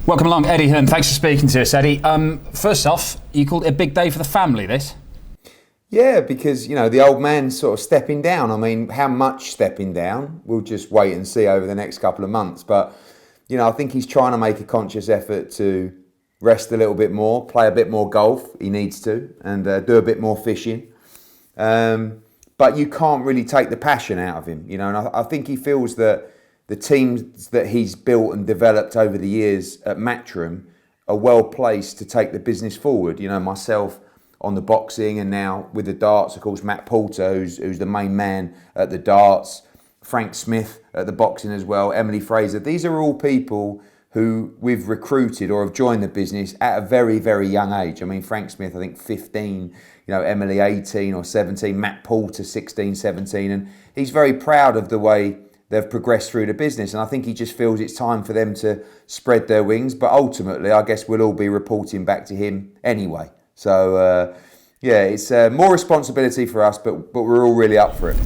Welcome along, Eddie Hearn. Thanks for speaking to us, Eddie. First off, you called it a big day for the family, this? Yeah, because, the old man's sort of stepping down. I mean, how much stepping down? We'll just wait and see over the next couple of months. But, I think he's trying to make a conscious effort to rest a little bit more, play a bit more golf. He needs to, and do a bit more fishing. But you can't really take the passion out of him, and I think he feels that the teams that he's built and developed over the years at Matchroom are well placed to take the business forward. Myself on the boxing, and now with the darts, of course, 𝗵𝗃𝗵𝗃, who's the main man at the darts, Frank Smith at the boxing as well, 𝗵𝗵𝗃𝗵𝗵. These are all people who we've recruited or have joined the business at a very, very young age. I mean, Frank Smith, I think 15, Emily 18 or 17, 𝗵𝗃𝗵𝗃 16, 17, and he's very proud of the way they've progressed through the business, and I think he just feels it's time for them to spread their wings. But ultimately, I guess we'll all be reporting back to him anyway. So, it's more responsibility for us, but we're all really up for it.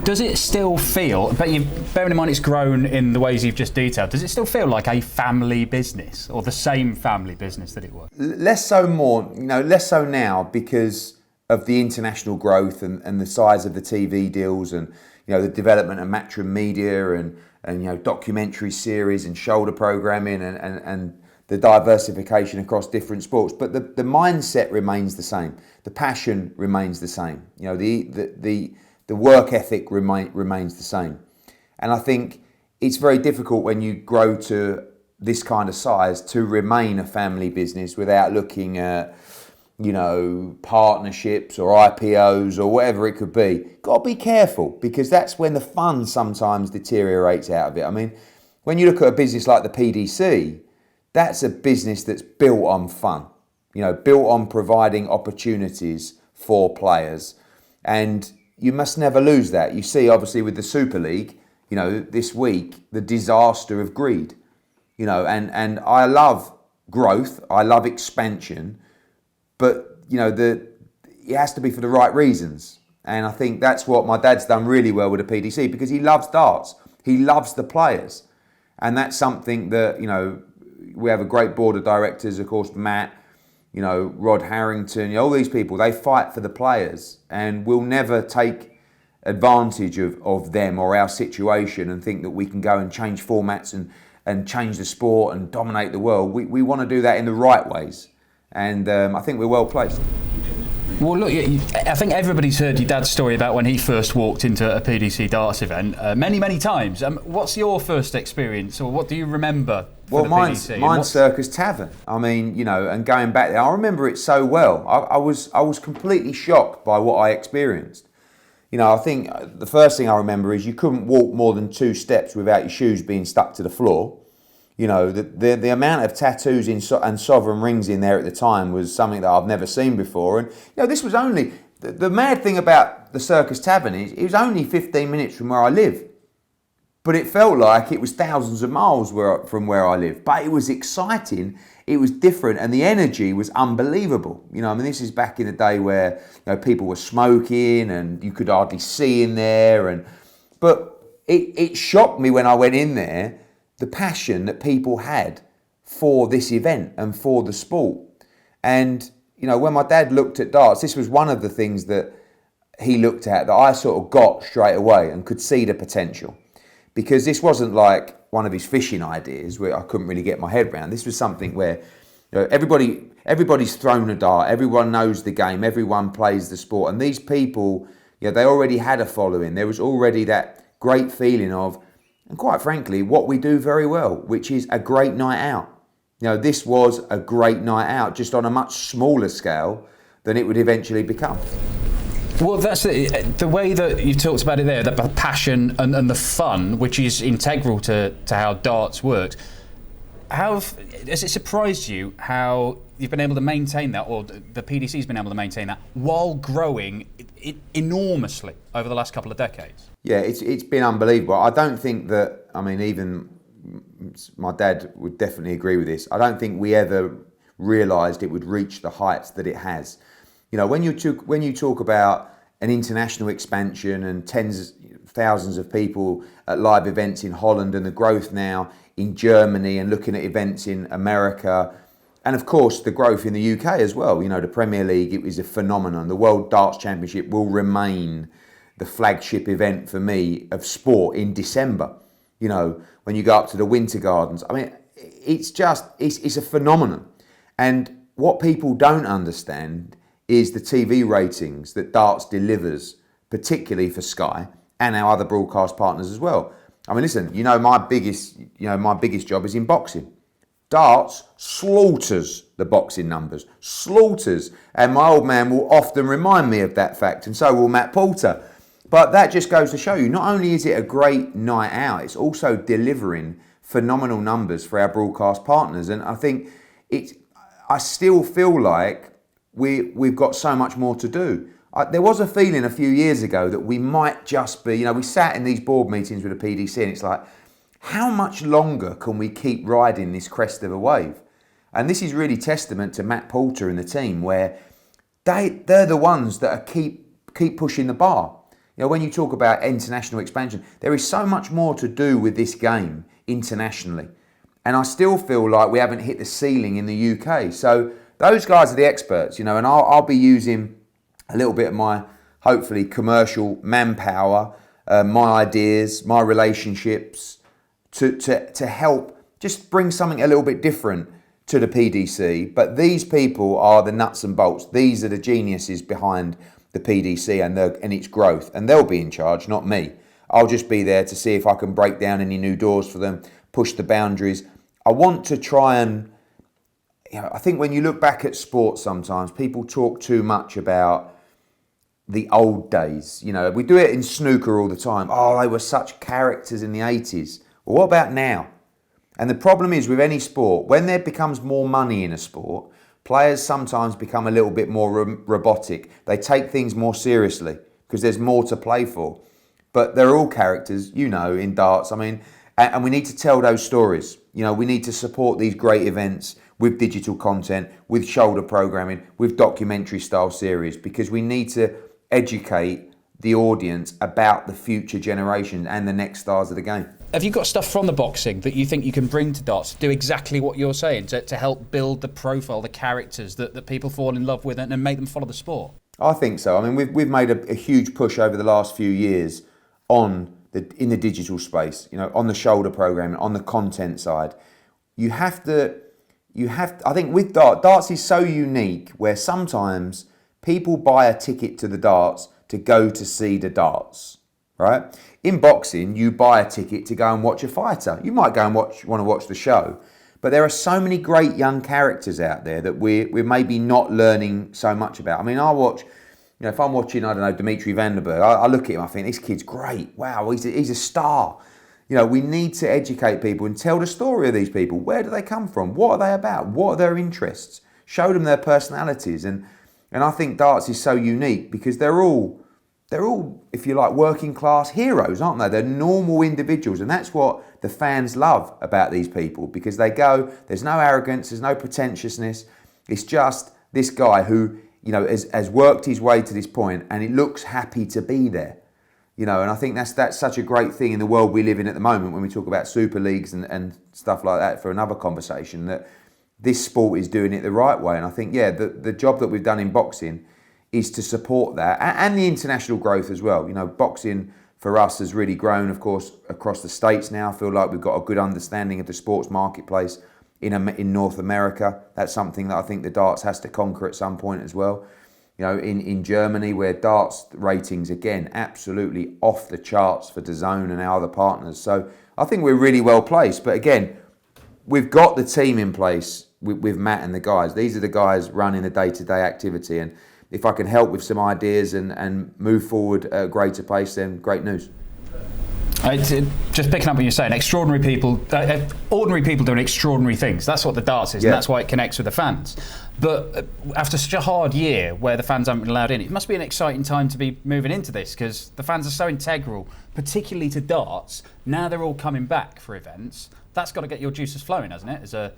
Does it still feel, bearing in mind it's grown in the ways you've just detailed, does it still feel like a family business, or the same family business that it was? Less so now because of the international growth and the size of the TV deals and the development of Matchroom Media and documentary series and shoulder programming and the diversification across different sports. But the mindset remains the same. The passion remains the same. The work ethic remains the same. And I think it's very difficult when you grow to this kind of size to remain a family business without looking at partnerships or IPOs or whatever it could be. Got to be careful, because that's when the fun sometimes deteriorates out of it. I mean, when you look at a business like the PDC, that's a business that's built on fun, built on providing opportunities for players. And you must never lose that. You see, obviously, with the Super League, this week, the disaster of greed, and I love growth, I love expansion, but, it has to be for the right reasons. And I think that's what my dad's done really well with the PDC, because he loves darts. He loves the players. And that's something that, we have a great board of directors, of course, Matt, Rod Harrington, all these people, they fight for the players. And we'll never take advantage of them or our situation and think that we can go and change formats and change the sport and dominate the world. We want to do that in the right ways. And I think we're well placed. Well, look, I think everybody's heard your dad's story about when he first walked into a PDC darts event many, many times. What's your first experience, or what do you remember for the PDC? Mine's 𝘃𝗶𝗁. I mean, and going back there, I remember it so well. I was completely shocked by what I experienced. I think the first thing I remember is you couldn't walk more than 2 steps without your shoes being stuck to the floor. The amount of tattoos and sovereign rings in there at the time was something that I've never seen before. And this was only, the mad thing about the 𝘃𝗶𝗁 is it was only 15 minutes from where I live. But it felt like it was thousands of miles from where I live. But it was exciting, it was different, and the energy was unbelievable. This is back in the day where people were smoking and you could hardly see in there. But it shocked me when I went in there, the passion that people had for this event and for the sport. And, when my dad looked at darts, this was one of the things that he looked at that I sort of got straight away and could see the potential. Because this wasn't like one of his fishing ideas where I couldn't really get my head around. This was something where everybody's thrown a dart, everyone knows the game, everyone plays the sport. And these people, they already had a following. There was already that great feeling of, and quite frankly, what we do very well, which is a great night out. This was a great night out, just on a much smaller scale than it would eventually become. Well, that's the way that you've talked about it there, the passion and the fun, which is integral to how darts works. Has it surprised you how you've been able to maintain that, or the PDC's been able to maintain that, while growing enormously over the last couple of decades? Yeah, it's been unbelievable. I don't think that, even my dad would definitely agree with this, I don't think we ever realised it would reach the heights that it has. When you talk about an international expansion and tens of thousands of people at live events in Holland, and the growth now in Germany and looking at events in America. And of course, the growth in the UK as well. You know, the Premier League, it was a phenomenon. The World Darts Championship will remain the flagship event for me of sport in December. You know, when you go up to the Winter Gardens. I mean, it's a phenomenon. And what people don't understand is the TV ratings that darts delivers, particularly for Sky and our other broadcast partners as well. I mean, listen, my biggest job is in boxing. Darts slaughters the boxing numbers, slaughters. And my old man will often remind me of that fact, and so will 𝗵𝗃𝗃𝗵. But that just goes to show you, not only is it a great night out, it's also delivering phenomenal numbers for our broadcast partners. And I think I still feel like we've got so much more to do. There was a feeling a few years ago that we might just be, we sat in these board meetings with the PDC and it's like, how much longer can we keep riding this crest of a wave? And this is really testament to 𝗵𝗃𝗃𝗵 and the team, where they're the ones that keep pushing the bar. When you talk about international expansion, there is so much more to do with this game internationally. And I still feel like we haven't hit the ceiling in the UK. So those guys are the experts, and I'll be using a little bit of my, hopefully, commercial manpower, my ideas, my relationships, to help just bring something a little bit different to the PDC. But these people are the nuts and bolts. These are the geniuses behind the PDC and its growth. And they'll be in charge, not me. I'll just be there to see if I can break down any new doors for them, push the boundaries. I want to try and, I think when you look back at sports sometimes, people talk too much about the old days. We do it in snooker all the time. Oh, they were such characters in the 80s. Well, what about now? And the problem is with any sport, when there becomes more money in a sport, players sometimes become a little bit more robotic. They take things more seriously because there's more to play for. But they're all characters, in darts. I mean, and we need to tell those stories. We need to support these great events with digital content, with shoulder programming, with documentary style series, because we need to educate the audience about the future generation and the next stars of the game. Have you got stuff from the boxing that you think you can bring to darts, do exactly what you're saying, to help build the profile, the characters that people fall in love with and make them follow the sport? I think so. I mean, we've made a huge push over the last few years in the digital space, on the shoulder programming, on the content side. I think with darts is so unique where sometimes people buy a ticket to the darts to go to see the darts, right? In boxing, you buy a ticket to go and watch a fighter. You might go and want to watch the show, but there are so many great young characters out there that we're maybe not learning so much about. I mean, I watch, if I'm watching, 𝗵𝗃𝗵𝗵𝗵, I look at him, I think, this kid's great. Wow, he's a star. We need to educate people and tell the story of these people. Where do they come from? What are they about? What are their interests? Show them their personalities. And I think darts is so unique because they're all, if you like, working class heroes, aren't they? They're normal individuals. And that's what the fans love about these people, because they go, there's no arrogance, there's no pretentiousness. It's just this guy who, has worked his way to this point and he looks happy to be there. And I think that's such a great thing in the world we live in at the moment when we talk about super leagues and stuff like that for another conversation, that this sport is doing it the right way. And I think, the job that we've done in boxing is to support that and the international growth as well. Boxing for us has really grown, of course, across the States now. I feel like we've got a good understanding of the sports marketplace in North America. That's something that I think the darts has to conquer at some point as well. In Germany, where darts ratings, again, absolutely off the charts for DAZN and our other partners. So I think we're really well placed. But again, we've got the team in place with Matt and the guys. These are the guys running the day-to-day activity. And if I can help with some ideas and move forward at a greater pace, then great news. Just picking up what you're saying, extraordinary people, ordinary people doing extraordinary things. That's what the darts is, and that's why it connects with the fans. But after such a hard year where the fans haven't been allowed in, it must be an exciting time to be moving into this, because the fans are so integral, particularly to darts. Now they're all coming back for events. That's got to get your juices flowing, hasn't it? As a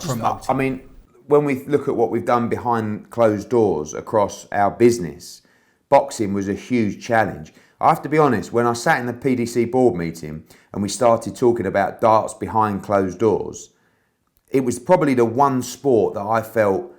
promoter. I mean, when we look at what we've done behind closed doors across our business, boxing was a huge challenge. I have to be honest, when I sat in the PDC board meeting and we started talking about darts behind closed doors, it was probably the one sport that I felt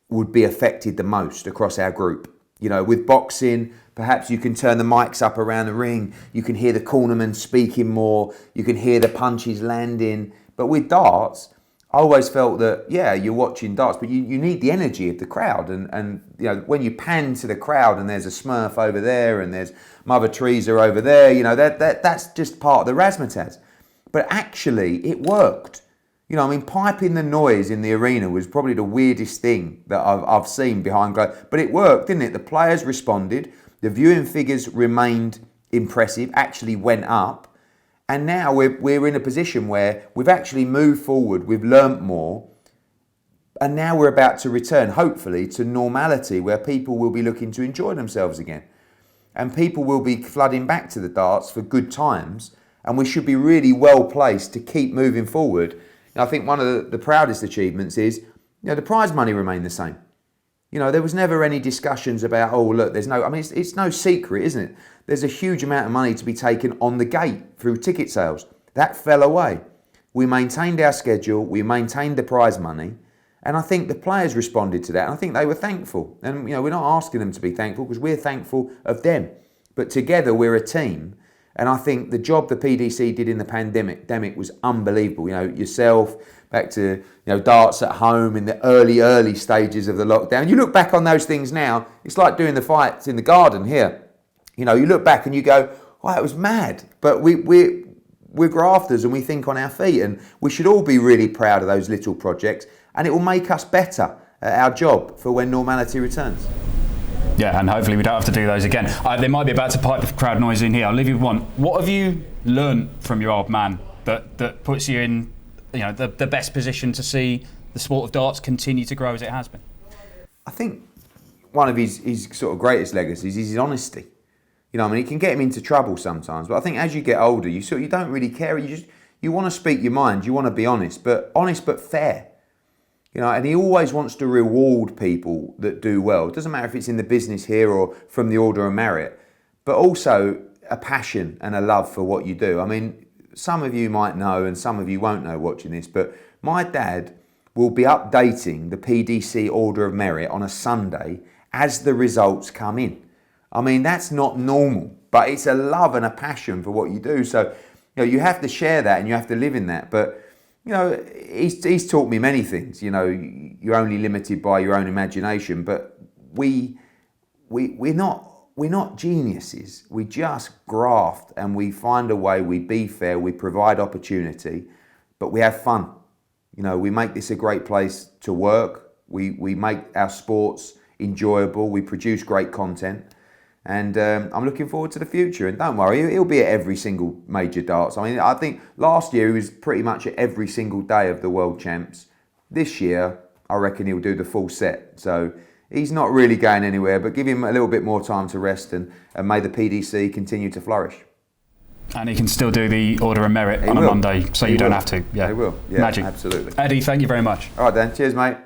would be affected the most across our group. You know, with boxing, perhaps you can turn the mics up around the ring, you can hear the cornerman speaking more, you can hear the punches landing. But with darts, I always felt that, yeah, you're watching darts, but you need the energy of the crowd. And you know, when you pan to the crowd and there's a 𝗵𝗃 over there and there's 𝗵𝗃𝗵𝗆 over there, you know, that's just part of the razzmatazz. But actually, it worked. You know, I mean, piping the noise in the arena was probably the weirdest thing that I've seen behind closed. But it worked, didn't it? The players responded. The viewing figures remained impressive, actually went up. And now we're in a position where we've actually moved forward, we've learnt more, and now we're about to return, hopefully, to normality where people will be looking to enjoy themselves again. And people will be flooding back to the darts for good times, and we should be really well placed to keep moving forward. And I think one of the proudest achievements is, you know, the prize money remained the same. You know, there was never any discussions about, oh, look, there's no, I mean, it's no secret, isn't it? There's a huge amount of money to be taken on the gate through ticket sales. That fell away. We maintained our schedule, we maintained the prize money, and I think the players responded to that, and I think they were thankful. And, you know, we're not asking them to be thankful because we're thankful of them. But together we're a team, and I think the job the PDC did in the pandemic was unbelievable. You know, yourself, back to, you know, darts at home in the early stages of the lockdown. You look back on those things now, it's like doing the fights in the garden here. You know, you look back and you go, wow, it was mad. But we're grafters and we think on our feet, and we should all be really proud of those little projects, and it will make us better at our job for when normality returns. Yeah, and hopefully we don't have to do those again. They might be about to pipe the crowd noise in here. I'll leave you with one. What have you learned from your old man that puts you in, you know, the best position to see the sport of darts continue to grow as it has been? I think one of his sort of greatest legacies is his honesty. You know, I mean, it can get him into trouble sometimes, but I think as you get older, you don't really care. You want to speak your mind, you want to be honest but fair. You know, and he always wants to reward people that do well. It doesn't matter if it's in the business here or from the Order of Merit, but also a passion and a love for what you do. I mean, some of you might know and some of you won't know watching this, but my dad will be updating the PDC Order of Merit on a Sunday as the results come in. I mean, that's not normal, but it's a love and a passion for what you do. So, you know, you have to share that and you have to live in that. But, you know, he's taught me many things. You know, you're only limited by your own imagination, but we're not geniuses. We just graft and we find a way, we be fair, we provide opportunity, but we have fun. You know, we make this a great place to work. We make our sports enjoyable. We produce great content. And I'm looking forward to the future. And don't worry, he'll be at every single major darts. I mean, I think last year he was pretty much at every single day of the World Champs. This year, I reckon he'll do the full set. So he's not really going anywhere, but give him a little bit more time to rest, and may the PDC continue to flourish. And he can still do the Order of Merit on a Monday, so you don't have to. Yeah, he will. Yeah, magic. Absolutely. Eddie, thank you very much. All right, Dan. Cheers, mate.